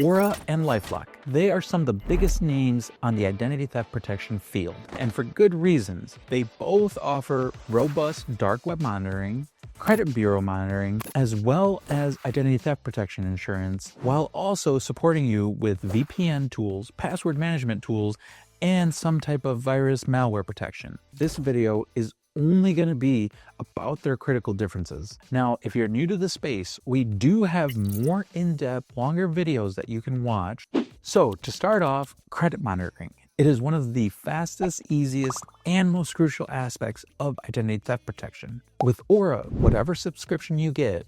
Aura and LifeLock, they are some of the biggest names on the identity theft protection field, and for good reasons. They both offer robust dark web monitoring, credit bureau monitoring, as well as identity theft protection insurance, while also supporting you with VPN tools, password management tools, and some type of virus malware protection. This video is only going to be about their critical differences. Now, if you're new to the space, we do have more in-depth, longer videos that you can watch. So to start off, credit monitoring. It is one of the fastest, easiest, and most crucial aspects of identity theft protection. With Aura, whatever subscription you get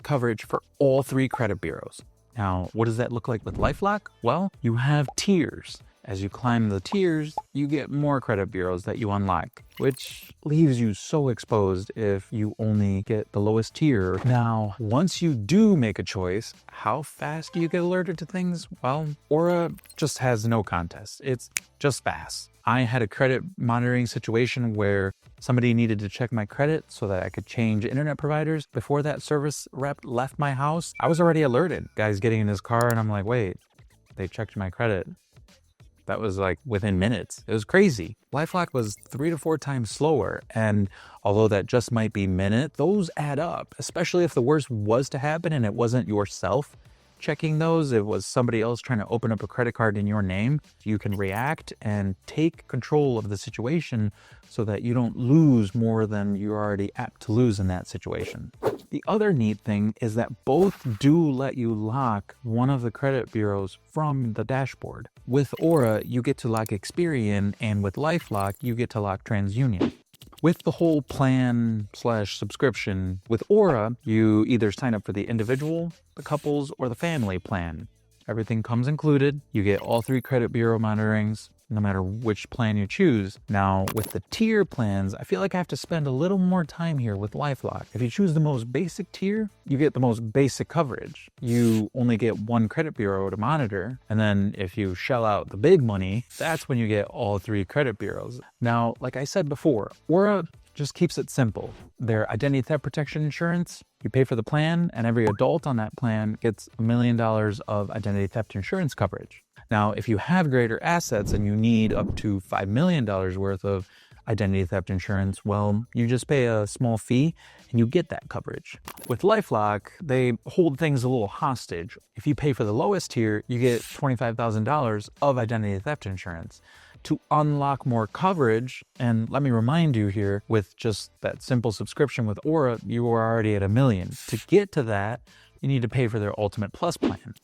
coverage for all 3 credit bureaus. Now, what does that look like with LifeLock? Well, you have tiers. As you climb the tiers, you get more credit bureaus that you unlock, which leaves you so exposed if you only get the lowest tier. Now, once you do make a choice, how fast do you get alerted to things? Well, Aura just has no contest. It's just fast. I had a credit monitoring situation where somebody needed to check my credit so that I could change internet providers. Before that service rep left my house, I was already alerted. Guy's getting in his car and I'm like, wait, they checked my credit. That was like within minutes. It was crazy. LifeLock was 3 to 4 times slower. And although that just might be minutes, those add up, especially if the worst was to happen and it wasn't yourself checking those. It was somebody else trying to open up a credit card in your name. You can react and take control of the situation so that you don't lose more than you're already apt to lose in that situation. The other neat thing is that both do let you lock one of the credit bureaus from the dashboard. With Aura, you get to lock Experian, and with LifeLock, you get to lock TransUnion. With the whole plan/subscription, with Aura, you either sign up for the individual, the couples, or the family plan. Everything comes included. You get all 3 credit bureau monitorings, no matter which plan you choose. Now, with the tier plans, I feel like I have to spend a little more time here with LifeLock. If you choose the most basic tier, you get the most basic coverage. You only get 1 credit bureau to monitor. And then if you shell out the big money, that's when you get all 3 credit bureaus. Now, like I said before, Aura just keeps it simple. Their identity theft protection insurance, you pay for the plan, and every adult on that plan gets $1 million of identity theft insurance coverage. Now, if you have greater assets and you need up to $5 million worth of identity theft insurance, well, you just pay a small fee and you get that coverage. With LifeLock, they hold things a little hostage. If you pay for the lowest tier, you get $25,000 of identity theft insurance. To unlock more coverage, and let me remind you here, with just that simple subscription with Aura, you are already at $1 million. To get to that, you need to pay for their Ultimate Plus plan.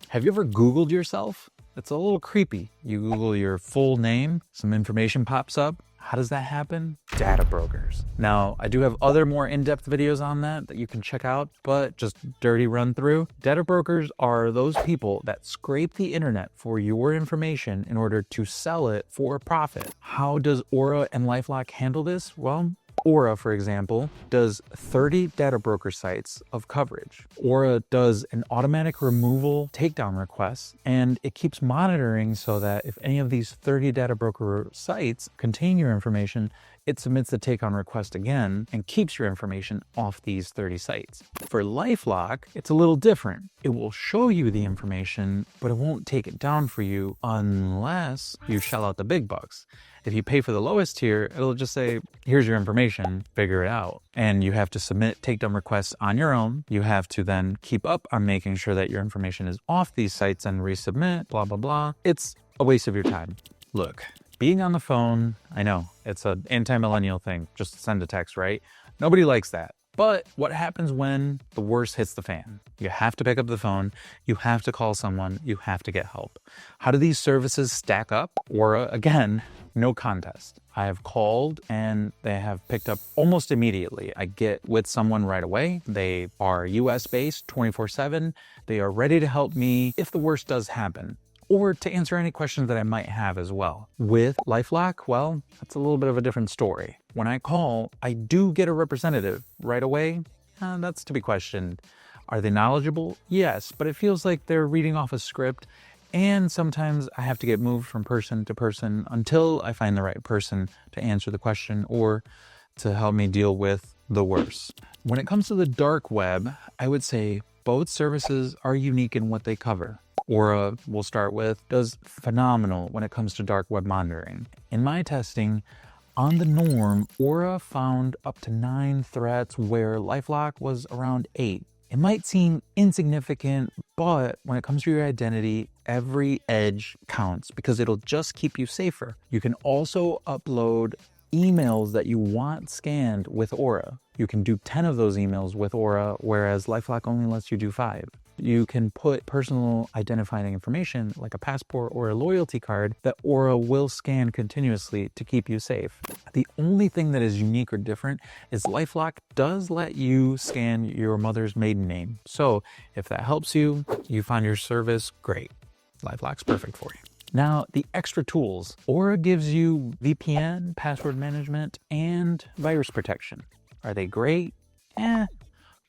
Have you ever Googled yourself? It's a little creepy. You Google your full name, some information pops up. How does that happen? Data brokers. Now, I do have other more in-depth videos on that you can check out, but just dirty run through. Data brokers are those people that scrape the internet for your information in order to sell it for a profit. How does Aura and LifeLock handle this? Well, Aura, for example, does 30 data broker sites of coverage. Aura does an automatic removal takedown request, and it keeps monitoring so that if any of these 30 data broker sites contain your information, it submits the take-on request again and keeps your information off these 30 sites. For LifeLock, it's a little different. It will show you the information, but it won't take it down for you unless you shell out the big bucks. If you pay for the lowest tier, it'll just say, here's your information, figure it out. And you have to submit takedown requests on your own. You have to then keep up on making sure that your information is off these sites and resubmit, blah, blah, blah. It's a waste of your time. Look, being on the phone, I know, it's an anti-millennial thing. Just send a text, right? Nobody likes that. But what happens when the worst hits the fan? You have to pick up the phone, you have to call someone, you have to get help. How do these services stack up? Or again, no contest. I have called and they have picked up almost immediately. I get with someone right away. They are US based 24/7. They are ready to help me if the worst does happen, or to answer any questions that I might have as well. With LifeLock, well, that's a little bit of a different story. When I call, I do get a representative right away. That's to be questioned. Are they knowledgeable? Yes, but it feels like they're reading off a script, and sometimes I have to get moved from person to person until I find the right person to answer the question or to help me deal with the worst. When it comes to the dark web, I would say both services are unique in what they cover. Aura, we'll start with, does phenomenal when it comes to dark web monitoring. In my testing, on the norm, Aura found up to 9 threats where LifeLock was around 8. It might seem insignificant, but when it comes to your identity, every edge counts because it'll just keep you safer. You can also upload emails that you want scanned with Aura. You can do 10 of those emails with Aura, whereas LifeLock only lets you do 5. You can put personal identifying information like a passport or a loyalty card that Aura will scan continuously to keep you safe. The only thing that is unique or different is LifeLock does let you scan your mother's maiden name. So if that helps you, you find your service, great. LifeLock's perfect for you. Now, the extra tools. Aura gives you VPN, password management, and virus protection. Are they great?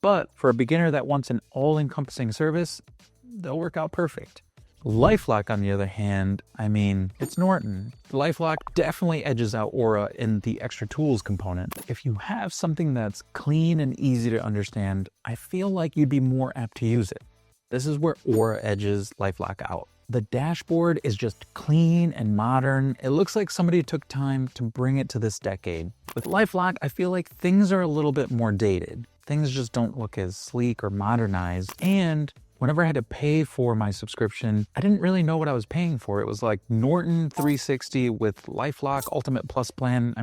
But for a beginner that wants an all-encompassing service, they'll work out perfect. LifeLock, on the other hand, it's Norton. LifeLock definitely edges out Aura in the extra tools component. If you have something that's clean and easy to understand, I feel like you'd be more apt to use it. This is where Aura edges LifeLock out. The dashboard is just clean and modern. It looks like somebody took time to bring it to this decade. With LifeLock, I feel like things are a little bit more dated. Things just don't look as sleek or modernized. And whenever I had to pay for my subscription, I didn't really know what I was paying for. It was like Norton 360 with LifeLock Ultimate Plus plan.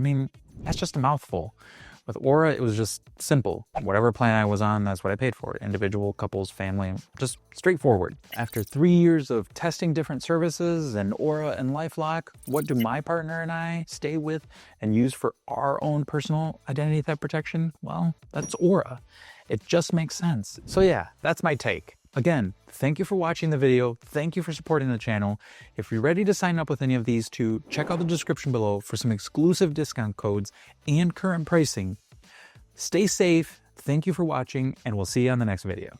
That's just a mouthful. With Aura, it was just simple. Whatever plan I was on, that's what I paid for. Individual, couples, family, just straightforward. After 3 years of testing different services and Aura and LifeLock, what do my partner and I stay with and use for our own personal identity theft protection? Well, that's Aura. It just makes sense. So yeah, that's my take. Again, thank you for watching the video. Thank you for supporting the channel. If you're ready to sign up with any of these two, check out the description below for some exclusive discount codes and current pricing. Stay safe. Thank you for watching, and we'll see you on the next video.